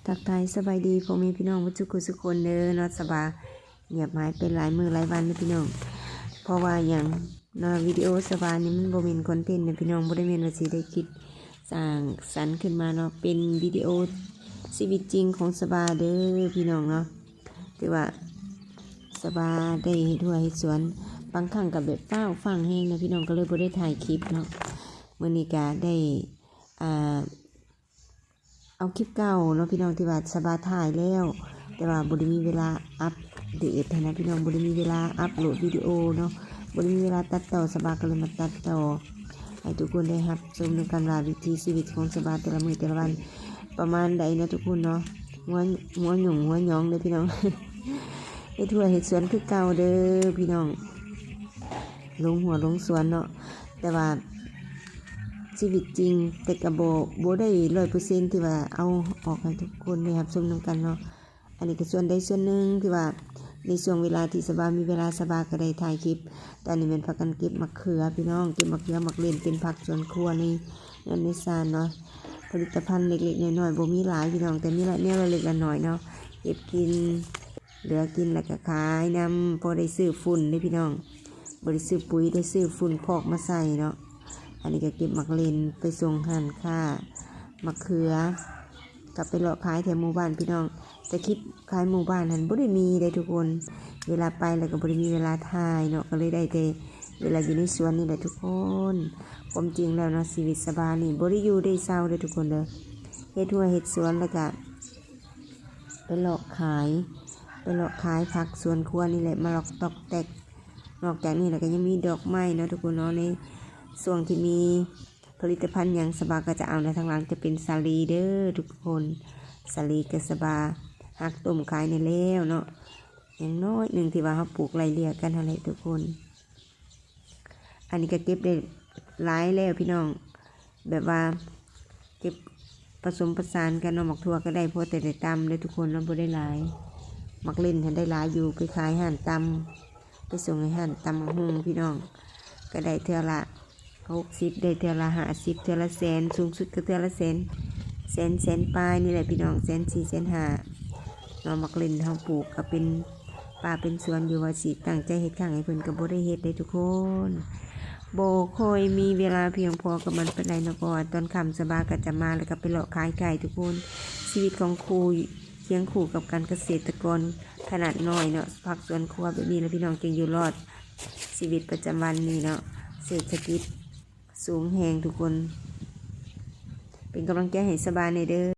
ทักทายสบายดีพ่อแม่พี่น้องทุกคนเด้อเนาะสบายเงียบหายเป็นหลายมื้อหลายวันเลยพี่น้องเพราะว่าอย่างเนาะวิดีโอสบายนี่มันบ่แม่นคอนเทนต์นะพี่น้องบ่ได้แม่นว่าสิได้คิดสร้างสรรค์ขึ้นมาเนาะเป็นวิดีโอชีวิตจริงของสบายเด้อพี่น้องเนาะถือว่าสบายได้เฮ็ดหัวเฮ็ดสวนบางครั้งก็แบบฟ้าวฟังแฮงนะพี่น้องก็เลยบ่ได้ถ่ายคลิปเนาะมื้อนี้ก็ได้เอาคลิปเก่าเนาะพี่น้องที่ว่าสบายถ่ายแล้วแต่ว่าบ่ได้มีเวลาอัปเดตนะพี่น้องบ่ได้มีเวลาอัปโหลดวิดีโอเนาะบ่ได้มีเวลาตัดต่อสบายก็เลยมาตัดต่อให้ทุกคนได้รับชมในการว่าวิถีชีวิตของสบายแต่ละมื้อแต่ละวันประมาณใดนะทุกคนเนาะหัวหยุ่งหัวหยองเด้อพี่น้อง เฮ็ดทั่วเฮ็ดสวนคือเก่าเด้อพี่น้องลงหัวลงสวนเนาะแต่ว่าชีวิตจริงแต่กระโบได้100%ที่ว่าเอาออกให้ทุกคนได้รับชมนำกันเนาะอันนี้ก็ส่วนใดส่วนหนึ่งที่ว่าในช่วงเวลาที่สบายมีเวลาสบายก็ได้ถ่ายคลิปตอนนี้เป็นพักกันเก็บมะเขือพี่น้องเก็บมะเขือมักเล่นเป็นผักสวนครัวในซานเนาะผลิตภัณฑ์เล็กๆน้อยๆบ่มีหลายพี่น้องแต่มีละแนวละเล็กละน้อยเนาะเก็บกินเหลือกินแล้วก็ขายนำพอได้ซื้อฝุ่นได้พี่น้องบ่ได้ซื้อปุ๋ยได้ซื้อฝุ่นพอกมาใส่เนาะอันนี้ก็เก็บมักเลนไปส่งหันค่ามะเขือกลับไปเลาะขายแถวหมู่บ้านพี่น้องแต่คลิปขายหมู่บ้านนั้นบ่ได้มีได้ทุกคนเวลาไปแล้วก็บ่ได้มีเวลาถ่ายเนาะก็เลยได้แต่เวลาอยู่ในสวนนี่แหละทุกคนความจริงแล้วเนาะชีวิตสบายนี่บ่ได้อยู่ได้เศร้าได้ทุกคนเด้อเฮ็ดทั่วเฮ็ดสวนแล้วก็ไปเลาะขายผักสวนครัวนี่แหละมาลอกตอกแตกนอกจากนี้แล้วก็ยังมีดอกไม้เนาะทุกคนเนาะในส่วนที่มีผลิตภัณฑ์อย่างสบาก็จะเอาในทางหลังจะเป็นสาลีเด้อทุกคนสาลีกับสบาหักต้มขายในแล้วเนาะอย่างน้อยหนึ่งที่ว่าเขาปลูกไรเรียกกันอะไรทุกคนอันนี้ก็เก็บได้หลายแล้วพี่น้องแบบว่าเก็บผสมผสานกันเนาะหมักทั่วก็ได้เพราะแต่ได้ตำเลยทุกคนเราบ่ได้หลายหมักเล่นทันได้หลายอยู่ไปขายห่านตำไปส่งให้ห่านตำหุงพี่น้องก็ได้เท่าละ60ได้เท่าละ50เท่าละแสนสูงสุดก็เท่าละแสนปลายนี่แหละพี่น้อง140,000 150,000เรามักเล่นเขาปลูกก็เป็นป่าเป็นสวนอยู่ว่าสิตั้งใจเฮ็ดข้างให้เพิ่นก็บ่ได้เฮ็ดได้ทุกคนบ่ค่อยมีเวลาเพียงพอกับมันปานใดเนาะเพราะว่าตอนค่ำสบายก็จะมาแล้วก็ไปเลาะขายไก่ทุกคนชีวิตของครูเคียงคู่กับการเกษตรกรขนาดน้อยเนาะผักสวนครัวแบบนี้แล้วพี่น้องจึงอยู่รอดชีวิตประจำวันนี่เนาะเศรษฐกิจสูงแหงทุกคนเป็นกำลังใจให้สบายในเด้อ